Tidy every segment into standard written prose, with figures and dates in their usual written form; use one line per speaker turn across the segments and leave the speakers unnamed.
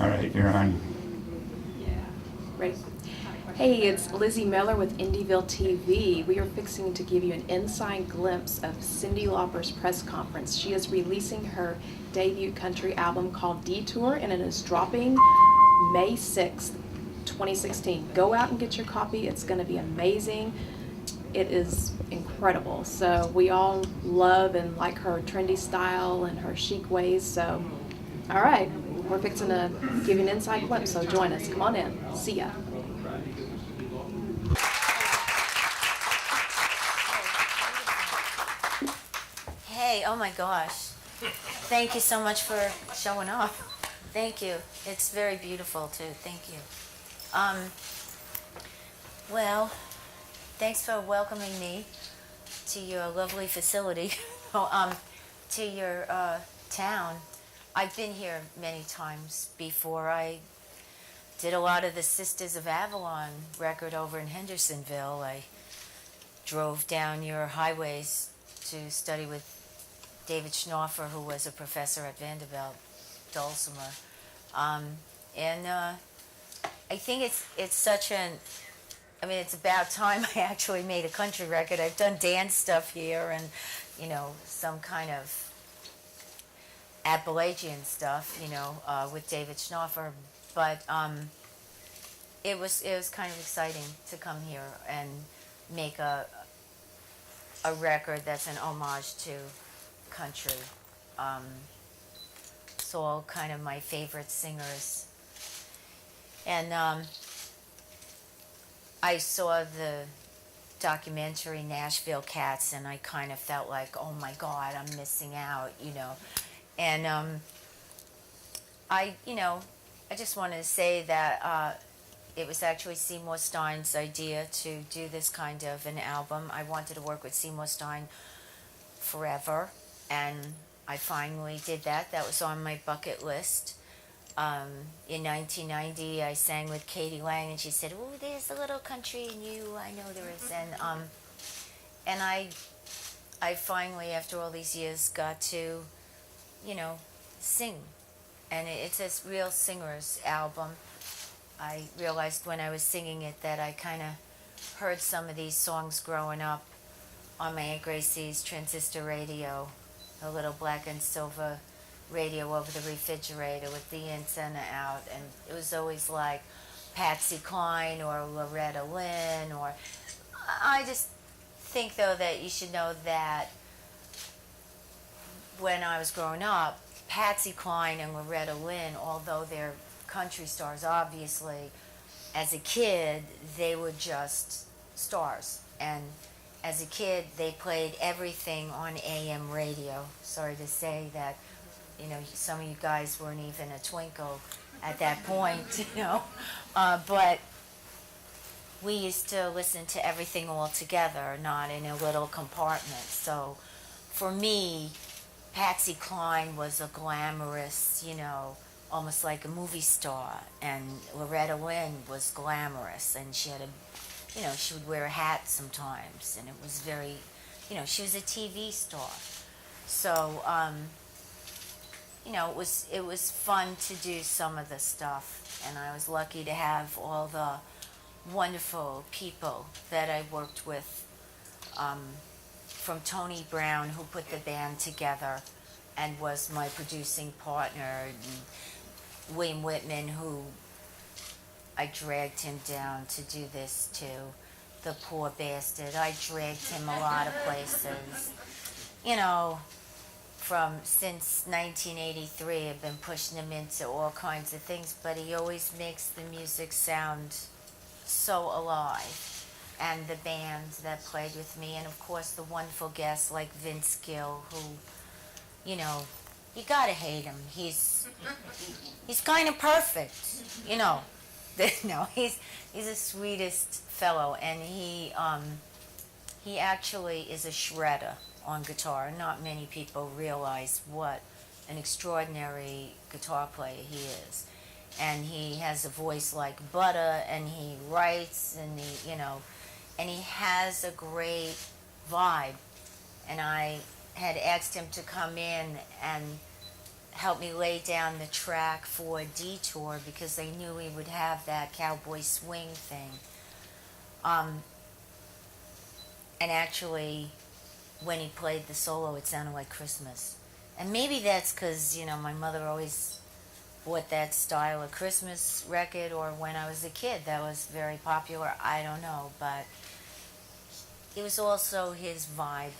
All right, you're on.
Ready? Hey, it's Lizzie Miller with Indivile TV. We are fixing to give you an inside glimpse of Cyndi Lauper's press conference. She is releasing her debut country album called Detour, and it is dropping May 6th, 2016. Go out and get your copy. It's going to be amazing. It is incredible. So we all love and like her trendy style and her chic ways. So, all right, we're fixing to give you an inside glimpse. So join us. Come on in. See ya.
Hey, oh my gosh. Thank you so much for showing up. Thank you. It's very beautiful too. Thank you. Well, thanks for welcoming me to your lovely facility, to your town. I've been here many times before. I did a lot of the Sisters of Avalon record over in Hendersonville. I drove down your highways to study with David Schnaufer, who was a professor at Vanderbilt, Dulcimer. I think it's such an, I mean, it's about time I actually made a country record. I've done dance stuff here and, some kind of Appalachian stuff, with David Schnaufer. But it was kind of exciting to come here and make a record that's an homage to country. It's all kind of my favorite singers. And I saw the documentary Nashville Cats, and I kind of felt like, oh my God, I'm missing out, And I just wanted to say that it was actually Seymour Stein's idea to do this kind of an album. I wanted to work with Seymour Stein forever, and I finally did that. That was on my bucket list. In 1990, I sang with Katie Lang, and she said, "Oh, there's a little country in you. I know there is." And I finally, after all these years, got to, sing, and it's a real singer's album. I realized when I was singing it that I kind of heard some of these songs growing up on my Aunt Gracie's transistor radio, a little black and silver radio over the refrigerator with the antenna out, and it was always like Patsy Cline or Loretta Lynn. Or I just think, though, that you should know that when I was growing up, Patsy Cline and Loretta Lynn, although they're country stars, obviously, as a kid, they were just stars. And as a kid, they played everything on AM radio. Sorry to say that, some of you guys weren't even a twinkle at that point, but we used to listen to everything all together, not in a little compartment. So for me, Patsy Cline was a glamorous, almost like a movie star, and Loretta Lynn was glamorous, and she had she would wear a hat sometimes, and it was very, she was a TV star. So, it was fun to do some of the stuff, and I was lucky to have all the wonderful people that I worked with, from Tony Brown, who put the band together and was my producing partner, and William Whitman, who I dragged him down to do this too. The poor bastard. I dragged him a lot of places. Since 1983, I've been pushing him into all kinds of things, but he always makes the music sound so alive. And the band that played with me, and of course the wonderful guests like Vince Gill, who, you gotta hate him. He's kind of perfect, No, he's the sweetest fellow, and he actually is a shredder on guitar. Not many people realize what an extraordinary guitar player he is. And he has a voice like butter, and he writes, and and he has a great vibe. And I had asked him to come in and helped me lay down the track for Detour because they knew we would have that cowboy swing thing. Um, and actually, when he played the solo, it sounded like Christmas. And maybe that's because, my mother always bought that style of Christmas record, or when I was a kid, that was very popular. I don't know, but it was also his vibe.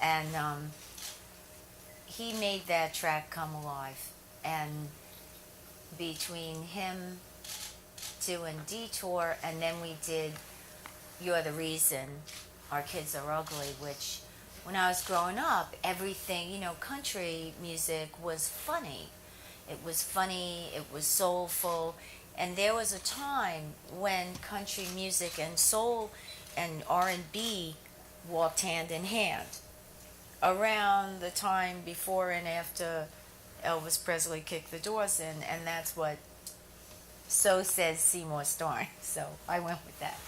And he made that track come alive. And between him doing Detour, and then we did You're the Reason Our Kids Are Ugly, which when I was growing up, everything, country music was funny. It was funny, it was soulful, and there was a time when country music and soul and R&B walked hand in hand. Around the time before and after Elvis Presley kicked the doors in, and that's what so says Seymour Stein. So I went with that.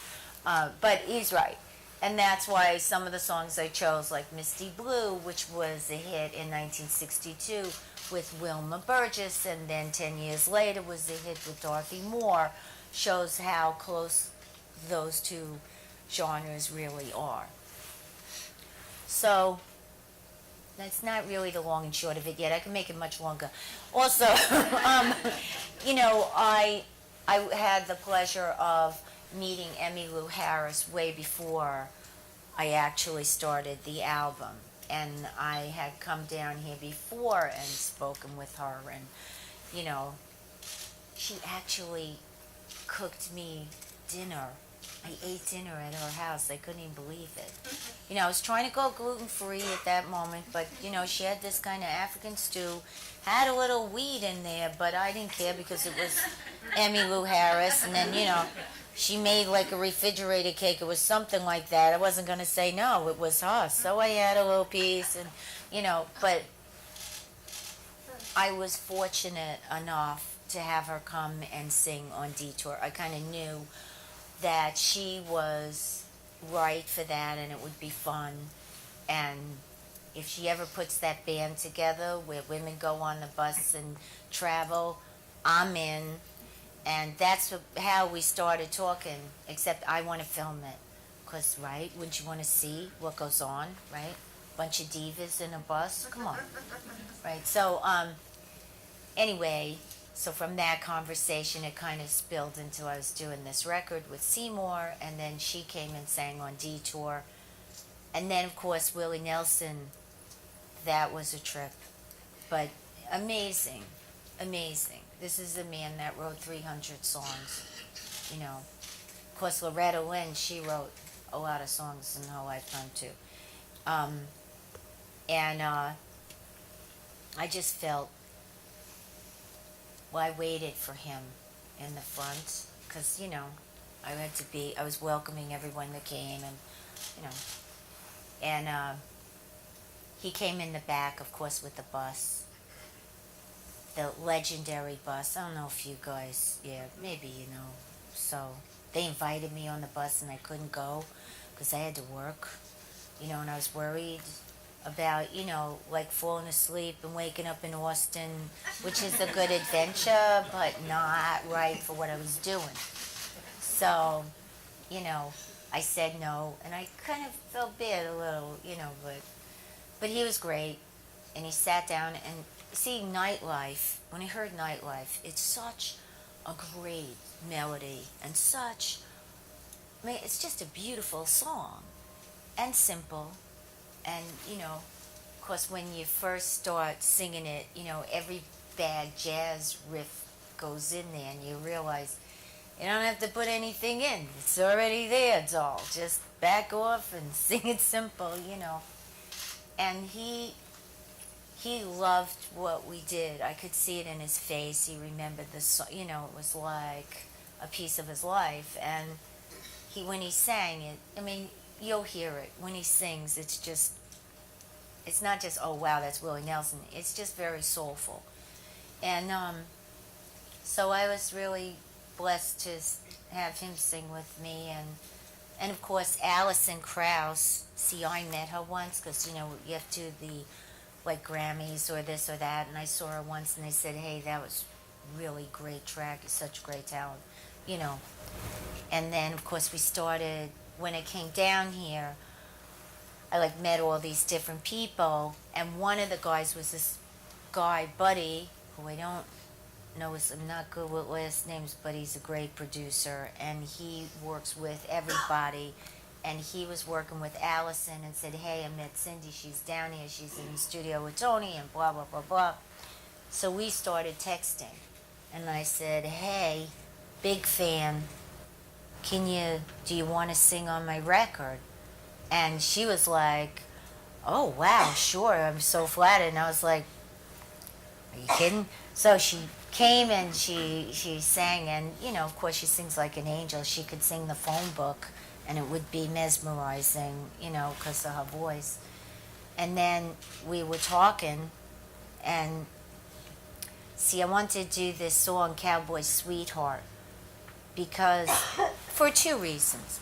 But he's right. And that's why some of the songs I chose, like Misty Blue, which was a hit in 1962 with Wilma Burgess, and then 10 years later was a hit with Dorothy Moore, shows how close those two genres really are. So that's not really the long and short of it yet. I can make it much longer. Also, I had the pleasure of meeting Emmylou Harris way before I actually started the album. And I had come down here before and spoken with her. And, she actually cooked me dinner. I ate dinner at her house. I couldn't even believe it. I was trying to go gluten-free at that moment, but, she had this kind of African stew, had a little weed in there, but I didn't care because it was Emmylou Harris, and then, she made like a refrigerated cake. It was something like that. I wasn't going to say no. It was her. So I had a little piece, and, but I was fortunate enough to have her come and sing on Detour. I kind of knew that she was right for that and it would be fun. And if she ever puts that band together where women go on the bus and travel, I'm in. And that's how we started talking, except I want to film it. Because, right, wouldn't you want to see what goes on, right? Bunch of divas in a bus, come on. Right, so, anyway, so from that conversation, it kind of spilled into I was doing this record with Seymour, and then she came and sang on Detour. And then, of course, Willie Nelson, that was a trip. But amazing, amazing. This is a man that wrote 300 songs, Of course, Loretta Lynn, she wrote a lot of songs in her lifetime, too. And I just felt, I waited for him in the front because, I was welcoming everyone that came and he came in the back, of course, with the bus. The legendary bus. I don't know if you guys, maybe So they invited me on the bus and I couldn't go because I had to work, and I was worried about, like falling asleep and waking up in Austin, which is a good adventure, but not right for what I was doing. So, I said no, and I kind of felt bad a little, but he was great, and he sat down and see, Nightlife, when I heard Nightlife, it's such a great melody and it's just a beautiful song and simple. And, of course, when you first start singing it, every bad jazz riff goes in there and you realize you don't have to put anything in. It's already there, doll. Just back off and sing it simple, And he loved what we did. I could see it in his face. He remembered the song. It was like a piece of his life. And when he sang it, you'll hear it. When he sings, it's not just, oh, wow, that's Willie Nelson. It's just very soulful. And so I was really blessed to have him sing with me. And of course, Alison Krauss. See, I met her once because, you have to do the like Grammys or this or that, and I saw her once and they said, hey, that was really great track, it's such great talent, you know. And then of course we started, when it came down here, I like met all these different people, and one of the guys was this guy, Buddy, who I don't know, I'm not good with last names, but he's a great producer, and he works with everybody. And he was working with Allison and said, hey, I met Cyndi, she's down here, she's in the studio with Tony, and blah, blah, blah, blah. So we started texting. And I said, hey, big fan, do you want to sing on my record? And she was like, oh, wow, sure, I'm so flattered. And I was like, are you kidding? So she came and she sang, and, you know, of course she sings like an angel. She could sing the phone book, and it would be mesmerizing, you know, because of her voice. And then we were talking, and see, I wanted to do this song, Cowboy Sweetheart, because, for two reasons.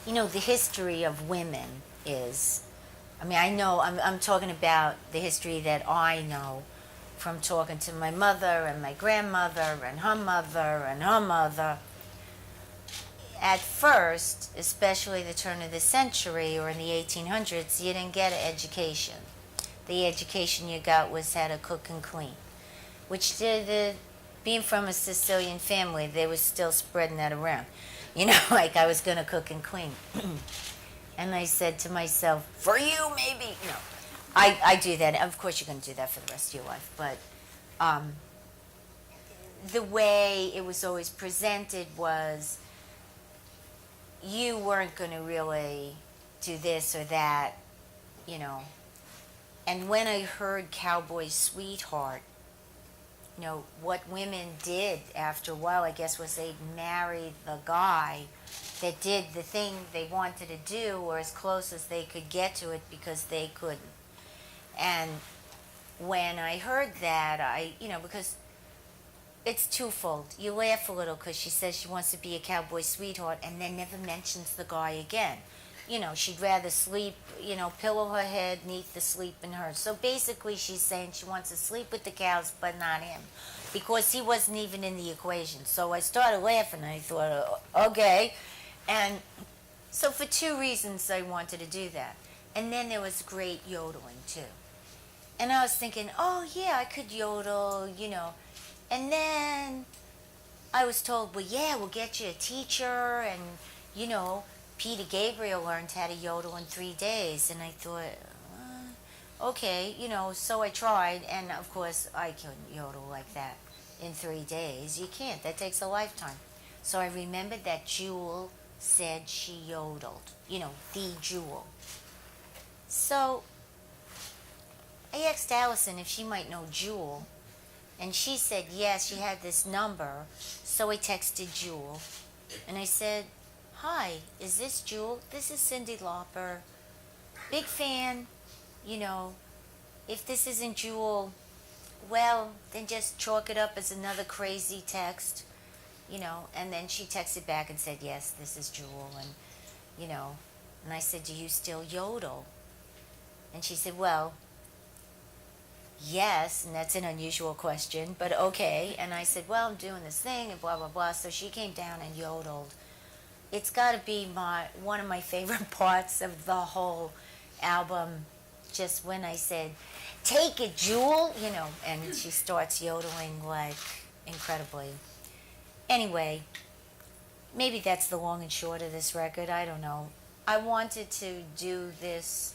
You know, the history of women is, I mean, I know, I'm talking about the history that I know from talking to my mother and my grandmother and her mother and her mother. At first, especially the turn of the century or in the 1800s, you didn't get an education. The education you got was how to cook and clean, which being from a Sicilian family, they was still spreading that around. You know, like I was going to cook and clean. And I said to myself, for you, maybe. No, I do that. Of course, you're going to do that for the rest of your life. But the way it was always presented was, you weren't going to really do this or that, you know. And when I heard Cowboy Sweetheart, you know, what women did after a while, I guess, was they married the guy that did the thing they wanted to do, or as close as they could get to it, because they couldn't. And when I heard that, you know, because it's twofold. You laugh a little because she says she wants to be a cowboy sweetheart and then never mentions the guy again. You know, she'd rather sleep, you know, pillow her head neath the sleeping her. So basically she's saying she wants to sleep with the cows but not him, because he wasn't even in the equation. So I started laughing and I thought, okay. And so for two reasons I wanted to do that. And then there was great yodeling too. And I was thinking, oh yeah, I could yodel, you know. And then I was told, well, yeah, we'll get you a teacher. And, you know, Peter Gabriel learned how to yodel in 3 days. And I thought, okay, you know, so I tried. And, of course, I couldn't yodel like that in 3 days. You can't. That takes a lifetime. So I remembered that Jewel said she yodeled. You know, the Jewel. So I asked Allison if she might know Jewel. And she said, yes, she had this number. So I texted Jewel. And I said, hi, is this Jewel? This is Cyndi Lauper. Big fan. You know, if this isn't Jewel, well, then just chalk it up as another crazy text. You know, and then she texted back and said, yes, this is Jewel. And, you know, and I said, do you still yodel? And she said, well, yes, and that's an unusual question, but okay. And I said, well, I'm doing this thing and blah, blah, blah. So she came down and yodeled. It's got to be one of my favorite parts of the whole album, just when I said, take it, Jewel, you know, and she starts yodeling like incredibly. Anyway, maybe that's the long and short of this record. I don't know. I wanted to do this.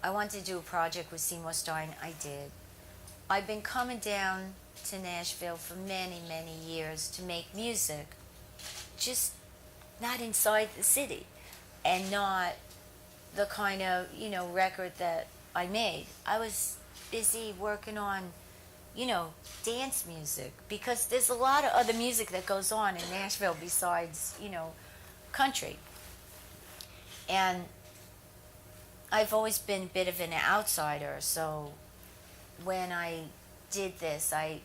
I wanted to do a project with Seymour Stein. I did. I've been coming down to Nashville for many, many years to make music, just not inside the city, and not the kind of, you know, record that I made. I was busy working on, you know, dance music, because there's a lot of other music that goes on in Nashville besides, you know, country. And I've always been a bit of an outsider, so when I did this, I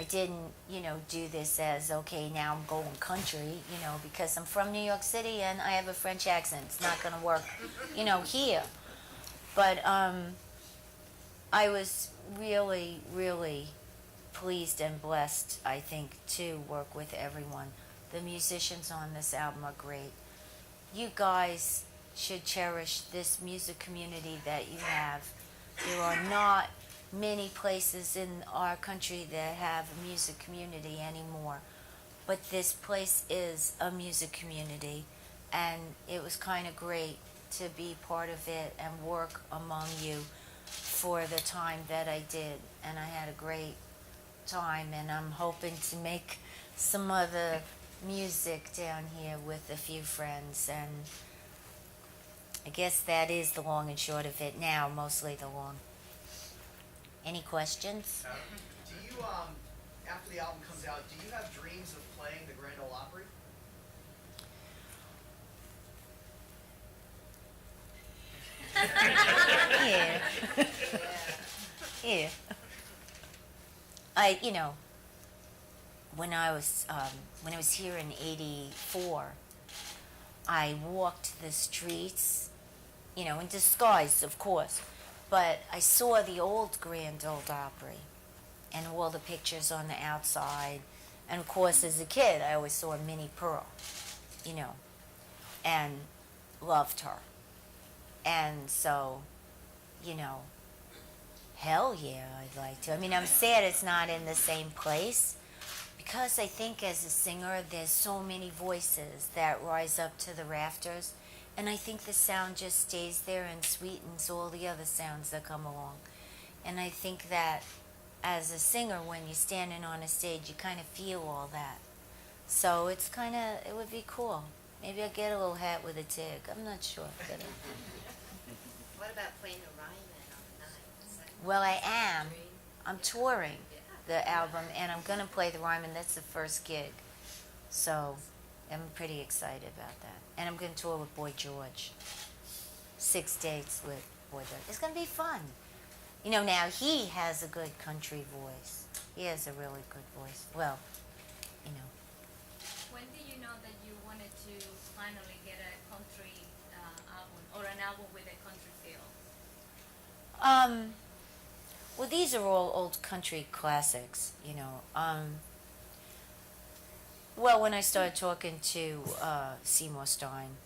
didn't, you know, do this as, okay, now I'm going country, you know, because I'm from New York City and I have a French accent. It's not going to work, you know, here. But I was really, really pleased and blessed, I think, to work with everyone. The musicians on this album are great. You guys should cherish this music community that you have. There are not many places in our country that have a music community anymore, but this place is a music community, and it was kind of great to be part of it and work among you for the time that I did, and I had a great time, and I'm hoping to make some other music down here with a few friends, and I guess that is the long and short of it now, mostly the long. Any questions?
Do you, after the album comes out, do you have dreams of playing the Grand Ole Opry?
Yeah. Yeah. When I was here in '84, I walked the streets, in disguise, of course, but I saw the old Grand Ole Opry and all the pictures on the outside, and of course, as a kid, I always saw Minnie Pearl, and loved her, and so, hell yeah, I'd like to. I mean, I'm sad it's not in the same place, because I think as a singer, there's so many voices that rise up to the rafters, and I think the sound just stays there and sweetens all the other sounds that come along. And I think that as a singer, when you're standing on a stage, you kind of feel all that. So it would be cool. Maybe I'll get a little hat with a tig. I'm not sure.
What about playing a Ryman on the night?
Well, I am. I'm touring the album, and I'm going to play the Ryman. That's the first gig. So I'm pretty excited about that. And I'm going to tour with Boy George. 6 dates with Boy George. It's going to be fun. Now he has a good country voice. He has a really good voice. Well,
When did you know that you wanted to finally get a country album, or an album with a country feel?
Well, these are all old country classics, Well, when I started talking to Seymour Stein,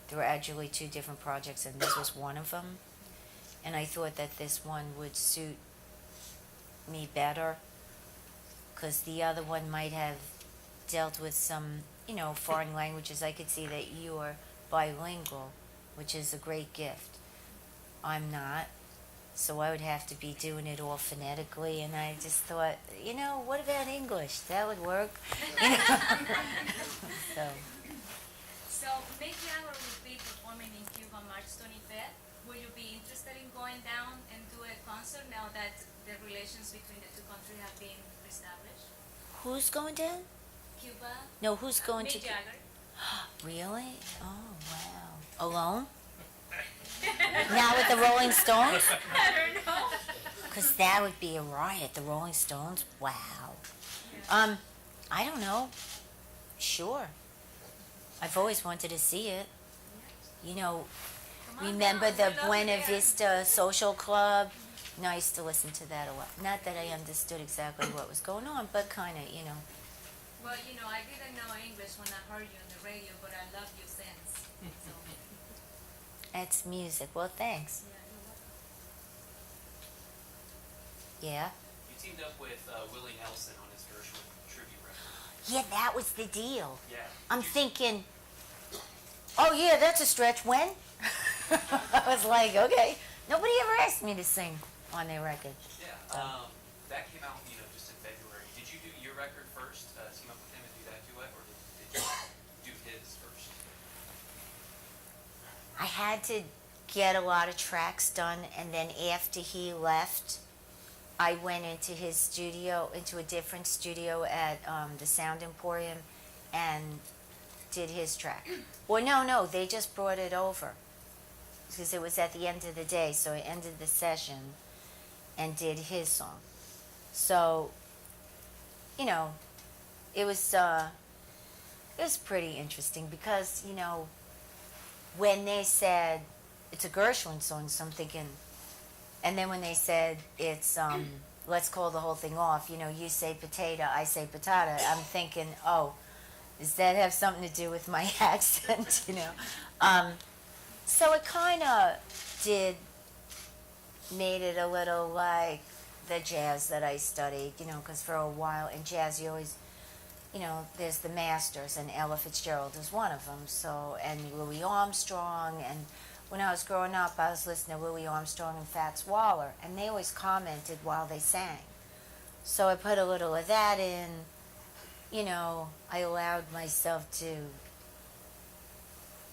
there were actually 2 different projects, and this was one of them. And I thought that this one would suit me better, because the other one might have dealt with some, foreign languages. I could see that you are bilingual, which is a great gift. I'm not. So I would have to be doing it all phonetically, and I just thought, what about English? That would work. So.
So Mick Jagger will be performing in Cuba March 25th. Will you be interested in going down and do a concert now that the relations between the 2 countries have been established?
Who's going down?
Cuba?
No, who's going to?
Mick Jagger.
Really? Oh, wow. Alone? Now with the Rolling Stones?
I don't know.
Because that would be a riot. The Rolling Stones? Wow. I don't know. Sure. I've always wanted to see it. Remember the Buena Vista Social Club? No, I used to listen to that a lot. Not that I understood exactly what was going on, but kind of,
Well, I didn't know English when I heard you on the radio, but I love you since. So,
That's music. Well, thanks.
yeah, you're welcome.
Yeah?
You teamed up with Willie Nelson on his Gershwin tribute record.
Yeah, that was the deal.
Yeah.
I'm thinking, oh yeah, that's a stretch. When? I was like, okay. Nobody ever asked me to sing on their record.
Yeah. That came out, just in February. Did you do your record first, team up with him and do that duet, or did you do his first?
I had to get a lot of tracks done, and then after he left, I went into his studio, into a different studio at the Sound Emporium, and did his track. Well, no, they just brought it over, because it was at the end of the day, so I ended the session and did his song. So, it was pretty interesting, because, when they said it's a Gershwin song, so I'm thinking, And then when they said it's let's call the whole thing off, you say potato, I say patata, I'm thinking, oh, does that have something to do with my accent? So it kind of made it a little like the jazz that I studied, because for a while in jazz you always, there's the masters, and Ella Fitzgerald is one of them. So, and Louis Armstrong, and when I was growing up, I was listening to Louis Armstrong and Fats Waller, and they always commented while they sang. So I put a little of that in. I allowed myself to,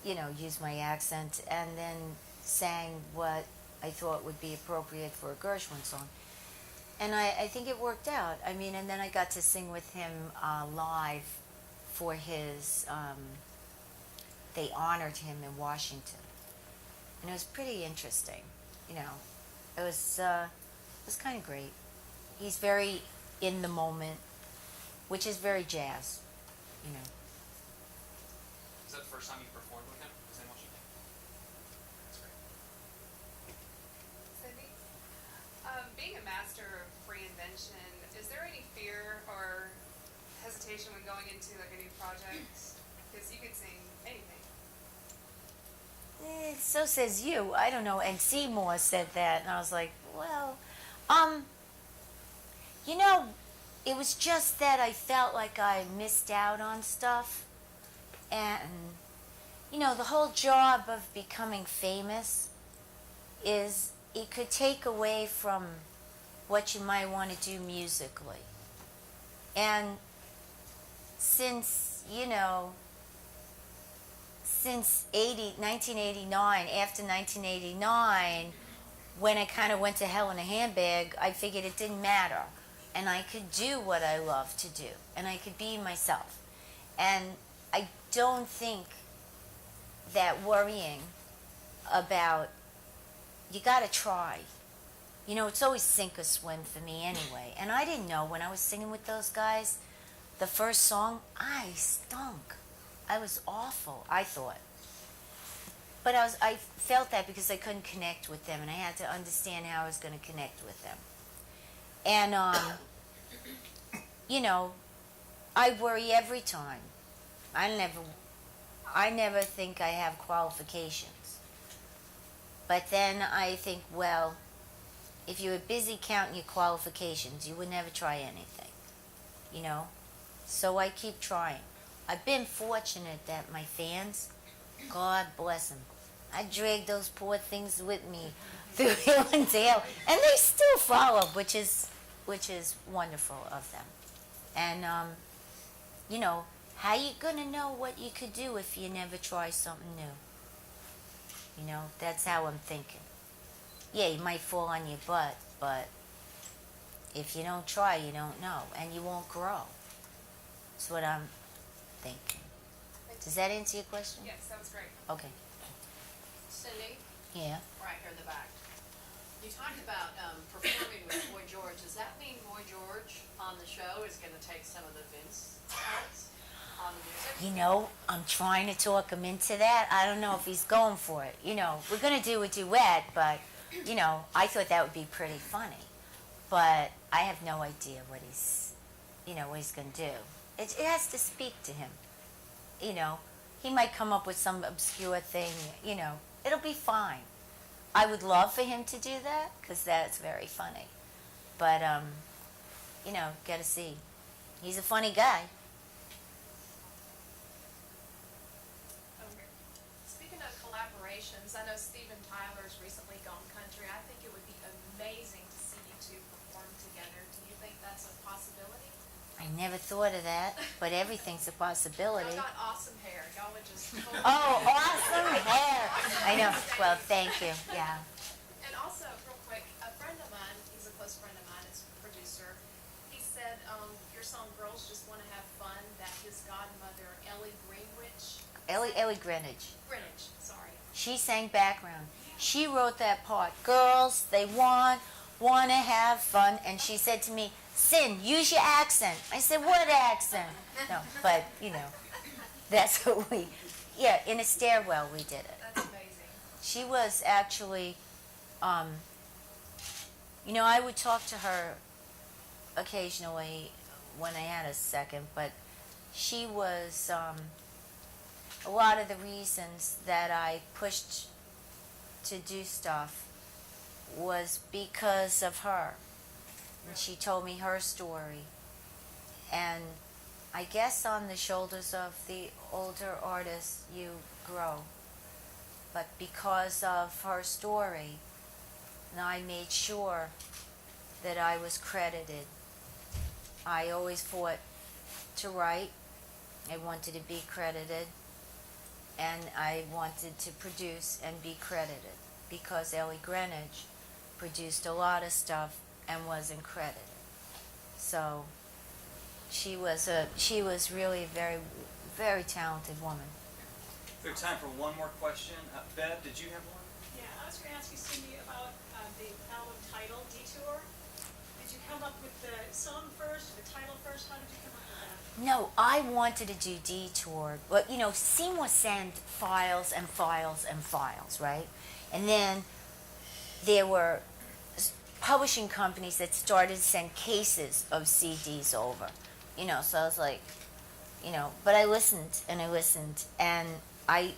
use my accent, and then sang what I thought would be appropriate for a Gershwin song. And I think it worked out. I mean, and then I got to sing with him live for his, they honored him in Washington. And it was pretty interesting, It was kind of great. He's very in the moment, which is very jazz,
Is that the first time you performed with him? Was in Washington? That's great.
Cyndi, being a master of reinvention, is there any fear or hesitation when going into like a new project? Because you could sing anything.
So says you. I don't know. And Seymour said that, and I was like, well, it was just that I felt like I missed out on stuff. And, the whole job of becoming famous is it could take away from what you might want to do musically. And since 1989, after 1989, when I kind of went to hell in a handbag, I figured it didn't matter. And I could do what I love to do. And I could be myself. And I don't think that worrying about, you got to try. It's always sink or swim for me anyway. And I didn't know when I was singing with those guys, the first song, I stunk. I was awful, I thought. But I felt that because I couldn't connect with them, and I had to understand how I was going to connect with them. And, I worry every time. I never think I have qualifications. But then I think, well, if you were busy counting your qualifications, you would never try anything, So I keep trying. I've been fortunate that my fans, God bless them, I dragged those poor things with me through hill and dale, and they still follow, which is wonderful of them. And how you gonna know what you could do if you never try something new? That's how I'm thinking. Yeah, you might fall on your butt, but if you don't try, you don't know, and you won't grow. That's what I'm thinking. Does that answer your question?
Yes, that was great.
Okay.
Cyndi,
Yeah.
right here in the back. You talked about performing with Boy George. Does that mean Boy George on the show is going to take some of the Vince parts on the music?
I'm trying to talk him into that. I don't know if he's going for it. We're going to do a duet, but, I thought that would be pretty funny. But I have no idea what he's going to do. It has to speak to him. He might come up with some obscure thing, It'll be fine. I would love for him to do that, because that's very funny. But, gotta see. He's a funny guy.
Okay. Speaking of collaborations, I know Steven Tyler's recently gone country. I think it would be amazing to see you two perform together. Do you think that's a possibility?
I never thought of that, but everything's a possibility.
Y'all got awesome hair. Y'all would just totally
Oh, awesome hair. I know. Well, thank you. Yeah.
And also, real quick, a friend of mine, he's a close friend of mine, is a producer. He said your song "Girls Just Want to Have Fun," that his godmother Ellie
Greenwich.
Sorry.
She sang background. She wrote that part. Girls, they want to have fun. And she said to me, Sin, use your accent. I said, what accent? No, but, that's what in a stairwell we did it.
That's amazing.
She was actually, You know, I would talk to her occasionally when I had a second, but she was a lot of the reasons that I pushed to do stuff was because of her. And she told me her story. And I guess on the shoulders of the older artists, you grow. But because of her story, and I made sure that I was credited. I always fought to write. I wanted to be credited. And I wanted to produce and be credited because Ellie Greenwich produced a lot of stuff and wasn't credited. So she was really a very, very talented woman.
We have time for one more question. Bev, did you have one?
Yeah, I was going to ask you, Cyndi, about the album title, Detour. Did you come up with the song first, or the title first? How did you come up with that?
No, I wanted to do Detour. But, you know, Seymour sent files and files and files, right? And then there were publishing companies that started to send cases of CDs over. You know, so I was like, you know, but I listened and I listened. And I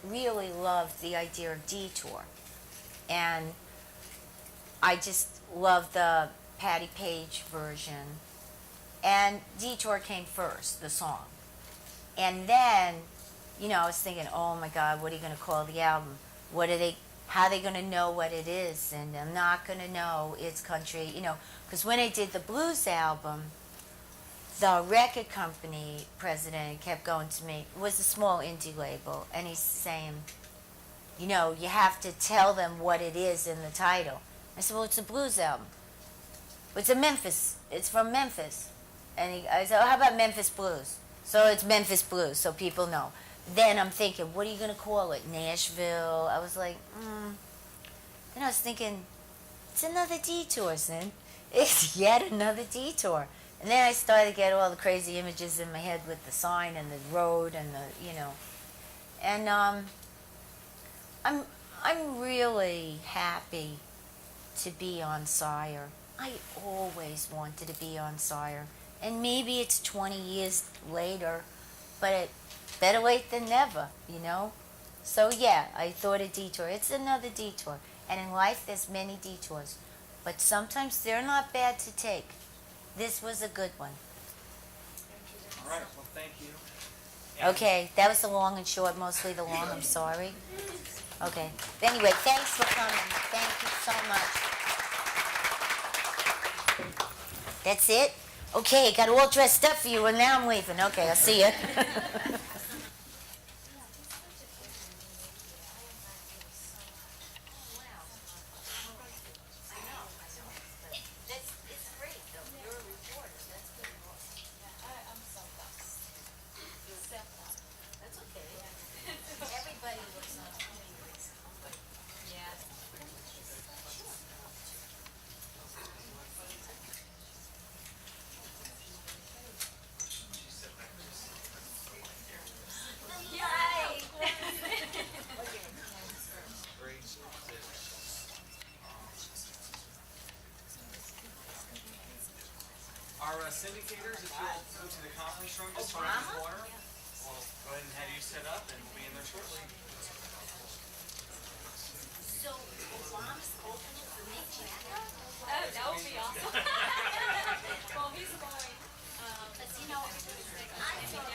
really loved the idea of Detour. And I just loved the Patti Page version. And Detour came first, the song. And then, you know, I was thinking, oh my God, what are you going to call the album? How are they going to know what it is? And I'm not going to know it's country, you know. Because when I did the blues album, the record company president kept going to me. It was a small indie label. And he's saying, you know, you have to tell them what it is in the title. I said, well, it's a blues album. It's It's from Memphis. And I said, oh, how about Memphis Blues? So it's Memphis Blues, so people know. Then I'm thinking, what are you going to call it? Nashville? I was like, Then I was thinking, it's another detour, Sin. It's yet another detour. And then I started to get all the crazy images in my head with the sign and the road and the, you know. And I'm really happy to be on Sire. I always wanted to be on Sire. And maybe it's 20 years later, but better late than never, you know? So yeah, I thought a detour. It's another detour. And in life, there's many detours. But sometimes they're not bad to take. This was a good one.
All right, well, thank you.
Okay, that was the long and short, mostly the long, I'm sorry. Okay, anyway, thanks for coming. Thank you so much. That's it? Okay, got all dressed up for you, and now I'm leaving. Okay, I'll see you.
Our syndicators, if you'll go to the conference room just around the corner, we'll go ahead and have you set up, and we'll be in there shortly.
So, Obama's opening for Mick Jagger?
That would be awesome. Well, he's going.
Because, you know, I thought,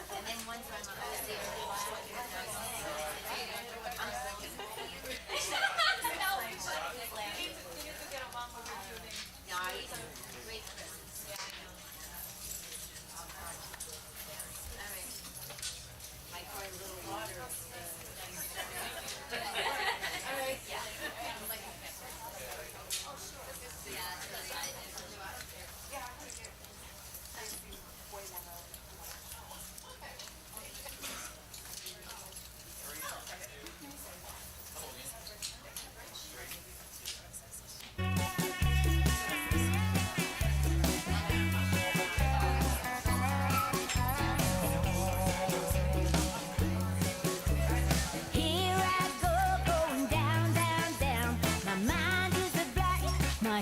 and then one time I was there, no, he's a great presence. Yeah, I know. All right. Might pour a little water. All right, yeah.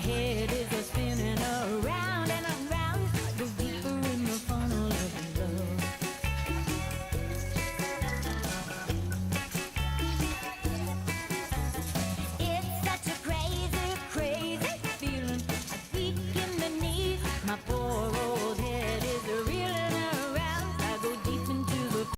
head is a